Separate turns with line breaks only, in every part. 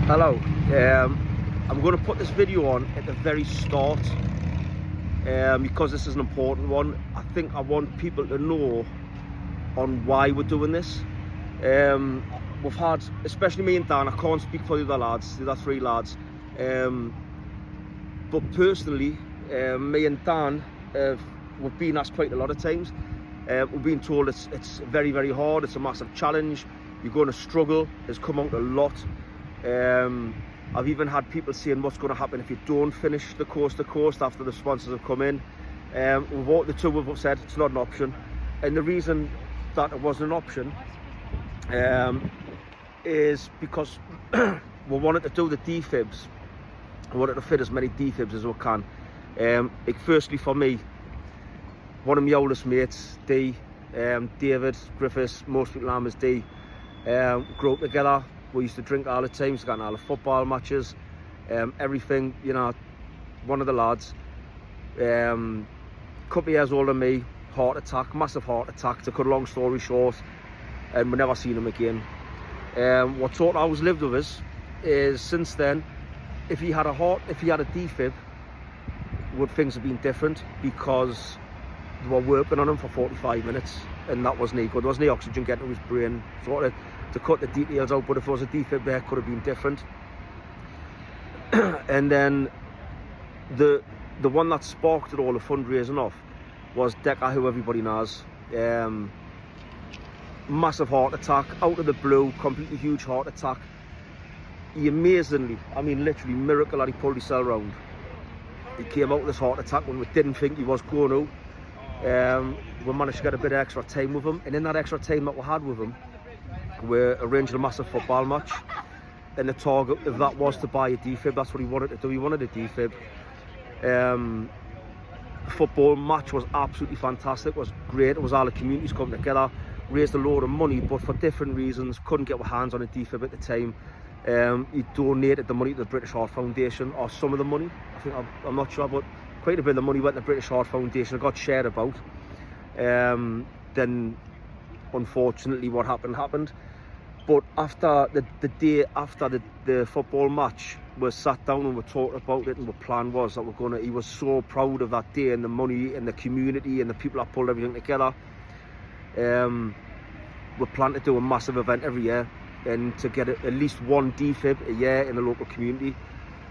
Hello, I'm going to put this video on at the very start because this is an important one. I think I want people to know on why we're doing this. We've had, especially me and Dan, I can't speak for the other lads, the other three lads, but personally, me and Dan, we've been asked quite a lot of times. We've been told it's very, very hard, it's a massive challenge, you're going to struggle, it's come out a lot. I've even had people saying what's going to happen if you don't finish the coast to coast after the sponsors have come in. The two of us said it's not an option, and the reason that it wasn't an option is because we wanted to do the defibs. We wanted to fit as many defibs as we can. Firstly, for me, one of my oldest mates, D, David Griffiths, most people know him as D, grew up together. We used to drink all the time, got in all the football matches, everything, you know. One of the lads, couple of years older than me, heart attack, massive heart attack, to cut a long story short, and we never seen him again. What sort of always lived with us is, since then, if he had a defib, would things have been different, because they were working on him for 45 minutes, and that wasn't any good. There wasn't any oxygen getting to his brain, sort of, to cut the details out. But if there was a defib there, it could have been different. And then the one that sparked it all, the fundraising off, was Decker, who everybody knows. Massive heart attack, out of the blue, completely huge heart attack. He amazingly, I mean literally miracle that he pulled himself round. He came out with this heart attack when we didn't think he was going to. We managed to get a bit of extra time with him, and in that extra time that we had with him, we arranged a massive football match, and the target of that was to buy a defib. That's what he wanted to do. He wanted a defib. The football match was absolutely fantastic. It was great. It was all the communities coming together, raised a load of money, but for different reasons couldn't get our hands on a defib at the time. He donated the money to the British Heart Foundation, or some of the money. I'm not sure, but quite a bit of the money went to the British Heart Foundation. It got shared about. Then unfortunately what happened. But after the day after the football match, we sat down and we talked about it, and the plan was that he was so proud of that day, and the money and the community and the people that pulled everything together. We plan to do a massive event every year, and to get at least one defib a year in the local community.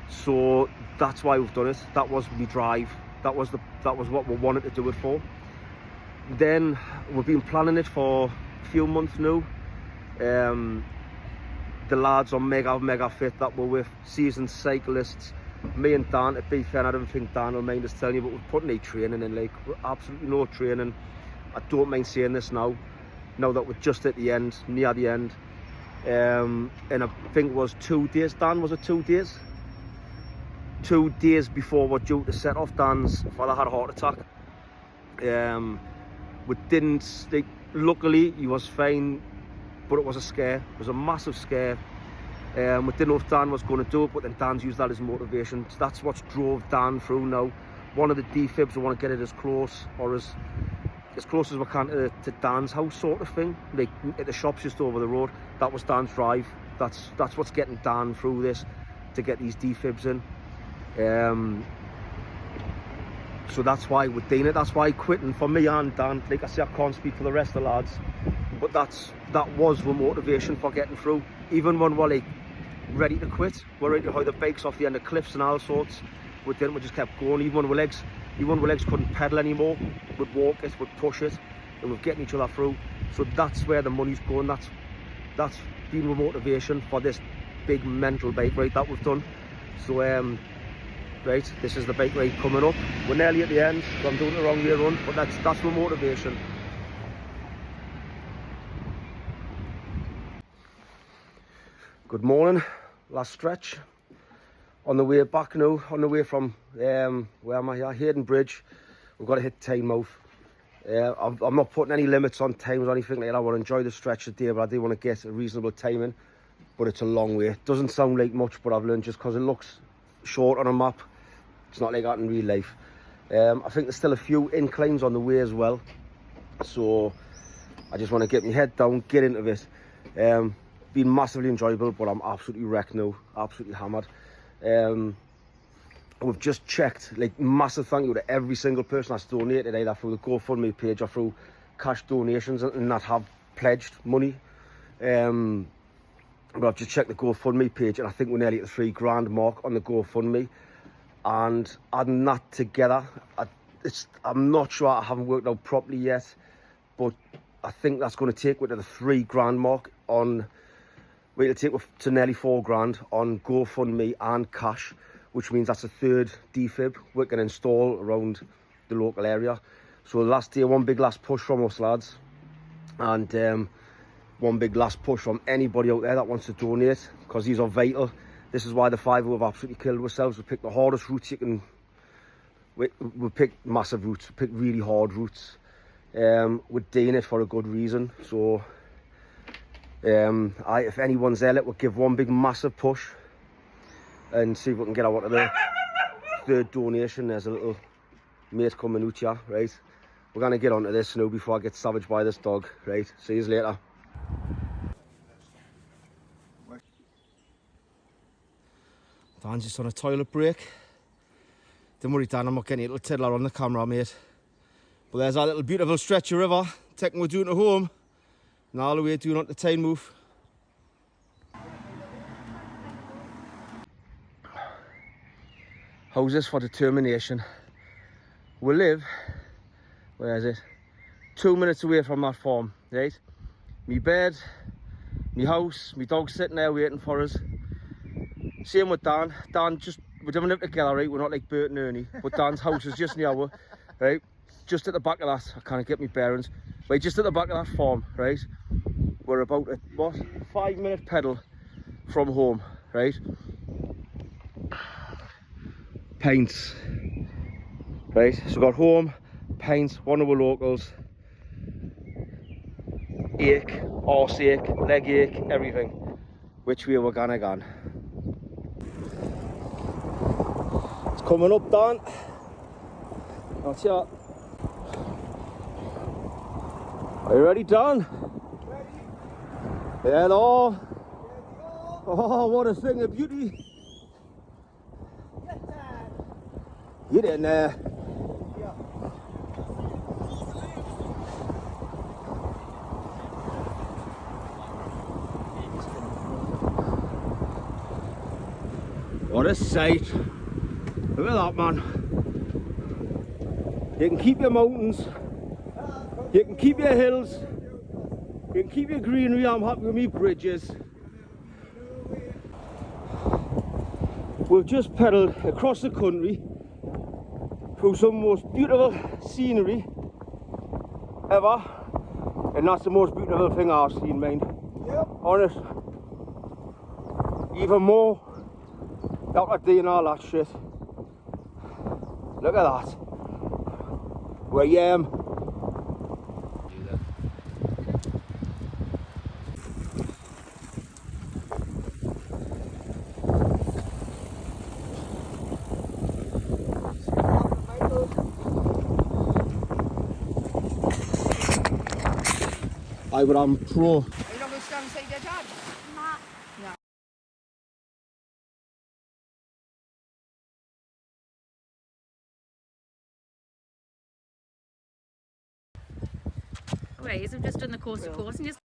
So that's why we've done it. That was the drive. That was what we wanted to do it for. Then we've been planning it for a few months now. The lads are mega fit that we're with, seasoned cyclists. Me and Dan, to be fair, I don't think Dan will mind us telling you, but we've put any training in, like absolutely no training. I don't mind saying this now that we're just at the end, near the end. And I think it was 2 days, Dan, was it 2 days? 2 days before we're due to set off, Dan's father had a heart attack. We didn't, luckily he was fine, but it was a scare. It was a massive scare. We didn't know if Dan was going to do it, but then Dan's used that as motivation. So that's what's drove Dan through now. One of the defibs, we want to get it as close as we can to Dan's house, sort of thing, like at the shops just over the road. That was Dan's drive. That's what's getting Dan through this, to get these defibs in. So that's why we're doing it. That's why quitting for me and Dan, like I say, I can't speak for the rest of the lads, but that was the motivation for getting through. Even when we're like ready to quit, we're ready to hide the bikes off the end of cliffs and all sorts, we just kept going. Even when our legs couldn't pedal anymore, we'd walk it, we'd push it, and we're getting each other through. So that's where the money's going. That's been the motivation for this big mental bike ride that we've done. So right, this is the bike ride coming up. We're nearly at the end, so I'm doing the wrong way around, but that's my motivation. Good morning, last stretch. On the way back now, on the way from, where am I here? Hayden Bridge. We've got to hit Tynemouth. I'm not putting any limits on times or anything like that. I want to enjoy the stretch today, but I do want to get a reasonable timing. But it's a long way. It doesn't sound like much, but I've learned just because it looks short on a map, it's not like that in real life. I think there's still a few inclines on the way as well. So I just want to get my head down, get into it. been massively enjoyable, but I'm absolutely wrecked now, absolutely hammered. We've just checked, like, massive thank you to every single person that's donated, either through the GoFundMe page or through cash donations and that have pledged money. But I've just checked the GoFundMe page and I think we're nearly at the £3,000 mark on the GoFundMe. And adding that together, I'm not sure, I haven't worked out properly yet, but I think that's going to take me to the £3,000 mark on, well, it'll take us to nearly £4,000 on GoFundMe and cash, which means that's a third defib we can install around the local area. So last year, one big last push from us lads, and one big last push from anybody out there that wants to donate, because these are vital. This is why the 5 have absolutely killed ourselves. We picked the hardest routes you can, we picked massive routes, we picked really hard routes. We're doing it for a good reason. So if anyone's there, we'll give one big massive push and see if we can get out of the third donation. There's a little mate coming out here, right? We're gonna get onto this now before I get savaged by this dog, right? See you later. Dan's just on a toilet break. Don't worry, Dan, I'm not getting a little tiddler on the camera, mate. But there's our little beautiful stretch of river, taking we're doing to home. Now the way doing on the Tynemouth. How's this for determination? We live, where is it? 2 minutes away from that farm, right? Me bed, me house, me dog sitting there waiting for us. Same with Dan. Dan, just, we don't live together, right? We're not like Bert and Ernie, but Dan's house is just near us, right? Just at the back of that, I can't get my bearings. Right, just at the back of that farm, right? We're about a, what, 5-minute pedal from home, right? Pints, right? So we got home, pints, one of our locals, ache, arse ache, leg ache, everything. Which way we're gonna go. It's coming up, Dan. That's it. Are you ready, Dan?
Ready?
Hello.
Ready,
Oh, what a thing of beauty.
Get down.
Get in there.
Yeah.
What a sight. Look at that, man. You can keep your mountains. You can keep your hills. You can keep your greenery. I'm happy with me bridges. We've just pedalled across the country through some of the most beautiful scenery ever, and that's the most beautiful thing I've seen, mind.
Yep.
Honest. Even more after doing all that shit. Look at that. Where I am. I would am pro.
Are you not going to stand beside your dad? No.
Ways, I've just done the course of course and just